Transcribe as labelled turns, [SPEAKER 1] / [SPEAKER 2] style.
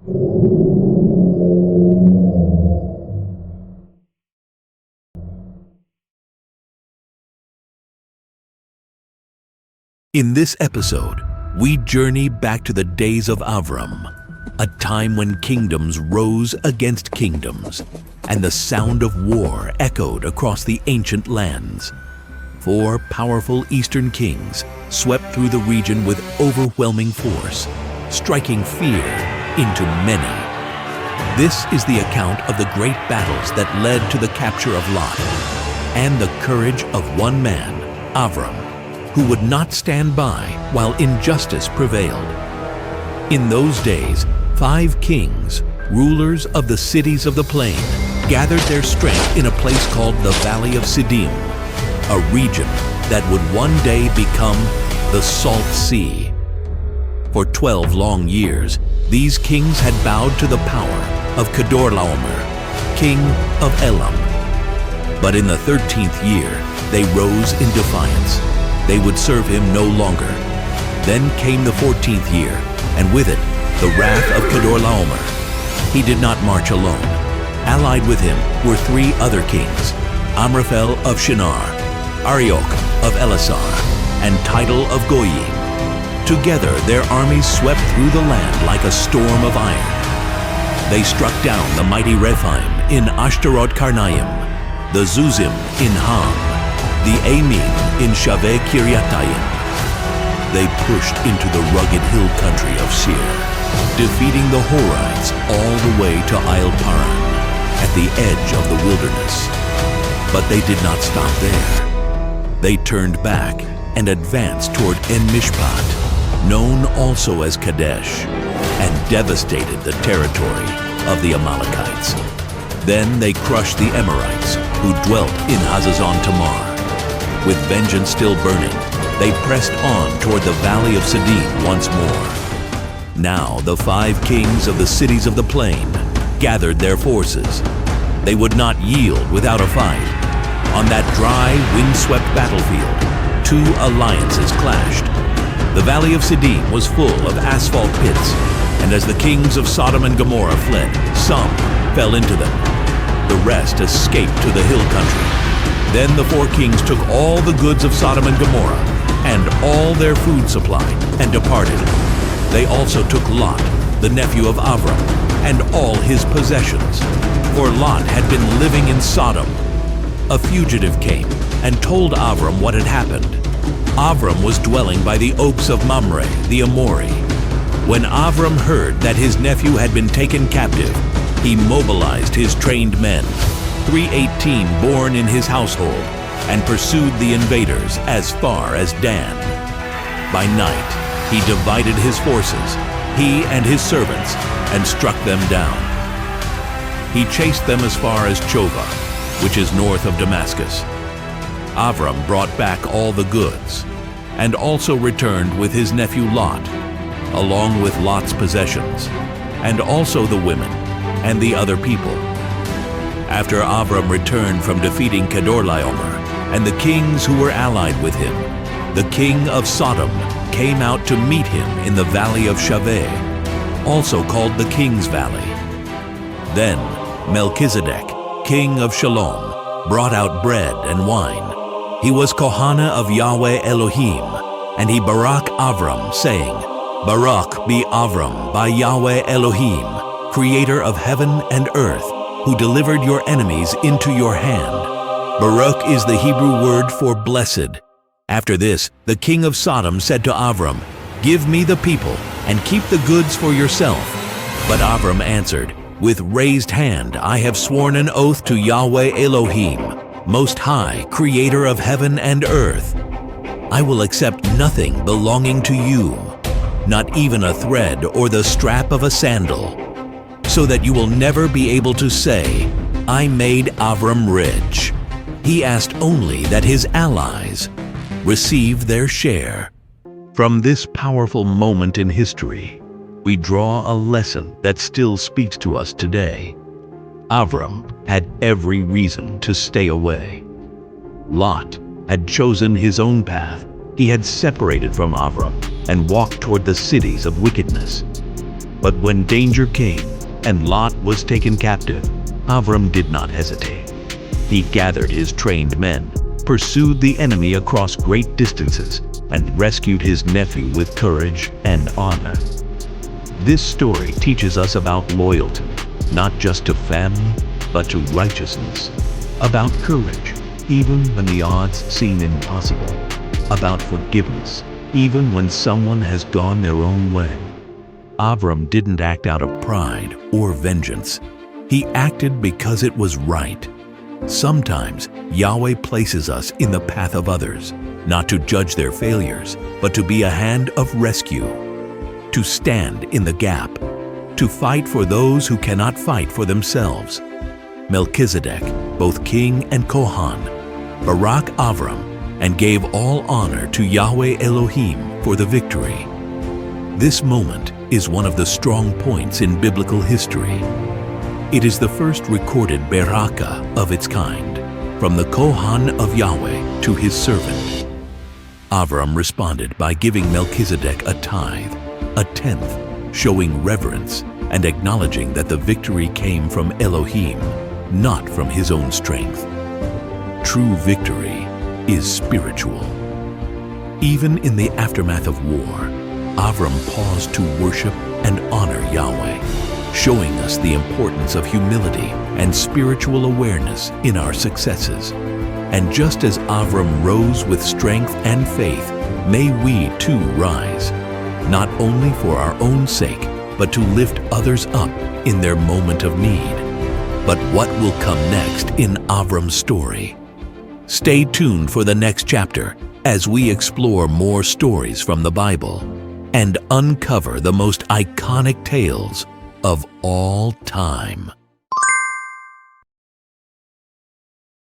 [SPEAKER 1] In this episode, we journey back to the days of Avram, a time when kingdoms rose against kingdoms, and the sound of war echoed across the ancient lands. 4 powerful eastern kings swept through the region with overwhelming force, striking fear into many. This is the account of the great battles that led to the capture of Lot, and the courage of one man, Avram, who would not stand by while injustice prevailed. In those days, 5 kings, rulers of the cities of the plain, gathered their strength in a place called the Valley of Sodom, a region that would one day become the Salt Sea. For 12 long years, these kings had bowed to the power of Chedorlaomer, king of Elam. But in the 13th year, they rose in defiance. They would serve him no longer. Then came the 14th year, and with it, the wrath of Chedorlaomer. He did not march alone. Allied with him were 3 other kings, Amraphel of Shinar, Arioch of Elasar, and Tidal of Goyim. Together, their armies swept through the land like a storm of iron. They struck down the mighty Rephaim in Ashtaroth Karnaim, the Zuzim in Ham, the Amim in Shaveh Kiryatayim. They pushed into the rugged hill country of Seir, defeating the Horites all the way to Isle Paran, at the edge of the wilderness. But they did not stop there. They turned back and advanced toward En-Mishpat, known also as Kadesh, and devastated the territory of the Amalekites. Then they crushed the Amorites, who dwelt in Hazazon Tamar. With vengeance still burning, they pressed on toward the Valley of Sodom once more. Now the 5 kings of the cities of the plain gathered their forces. They would not yield without a fight. On that dry, windswept battlefield, 2 alliances clashed. The Valley of Sodom was full of asphalt pits, and as the kings of Sodom and Gomorrah fled, some fell into them. The rest escaped to the hill country. Then the 4 kings took all the goods of Sodom and Gomorrah and all their food supply and departed. They also took Lot, the nephew of Avram, and all his possessions. For Lot had been living in Sodom. A fugitive came and told Avram what had happened. Avram was dwelling by the oaks of Mamre, the Amori. When Avram heard that his nephew had been taken captive, he mobilized his trained men, 318 born in his household, and pursued the invaders as far as Dan. By night, he divided his forces, he and his servants, and struck them down. He chased them as far as Chova, which is north of Damascus. Avram brought back all the goods, and also returned with his nephew Lot, along with Lot's possessions, and also the women and the other people. After Abram returned from defeating Chedorlaomer and the kings who were allied with him, the king of Sodom came out to meet him in the valley of Shaveh, also called the King's Valley. Then Melchizedek, king of Shalom, brought out bread and wine. He was Kohana of Yahweh Elohim, and he barak Avram, saying, Barak be Avram by Yahweh Elohim, creator of heaven and earth, who delivered your enemies into your hand. Barak is the Hebrew word for blessed. After this, the king of Sodom said to Avram, Give me the people, and keep the goods for yourself. But Avram answered, With raised hand I have sworn an oath to Yahweh Elohim, Most High, creator of heaven and earth. I will accept nothing belonging to you, not even a thread or the strap of a sandal, so that you will never be able to say, I made Avram rich. He asked only that his allies receive their share. From this powerful moment in history, we draw a lesson that still speaks to us today. Avram had every reason to stay away. Lot had chosen his own path. He had separated from Avram and walked toward the cities of wickedness. But when danger came and Lot was taken captive, Avram did not hesitate. He gathered his trained men, pursued the enemy across great distances, and rescued his nephew with courage and honor. This story teaches us about loyalty, not just to family, but to righteousness. About courage, even when the odds seem impossible. About forgiveness, even when someone has gone their own way. Avram didn't act out of pride or vengeance. He acted because it was right. Sometimes Yahweh places us in the path of others, not to judge their failures, but to be a hand of rescue, to stand in the gap, to fight for those who cannot fight for themselves. Melchizedek, both king and Kohan, barak Avram, and gave all honor to Yahweh Elohim for the victory. This moment is one of the strong points in biblical history. It is the first recorded berakah of its kind, from the Kohan of Yahweh to his servant. Avram responded by giving Melchizedek a tithe, a tenth, showing reverence and acknowledging that the victory came from Elohim, not from his own strength. True victory is spiritual. Even in the aftermath of war, Avram paused to worship and honor Yahweh, showing us the importance of humility and spiritual awareness in our successes. And just as Avram rose with strength and faith, may we too rise, not only for our own sake, but to lift others up in their moment of need. But what will come next in Avram's story? Stay tuned for the next chapter as we explore more stories from the Bible and uncover the most iconic tales of all time.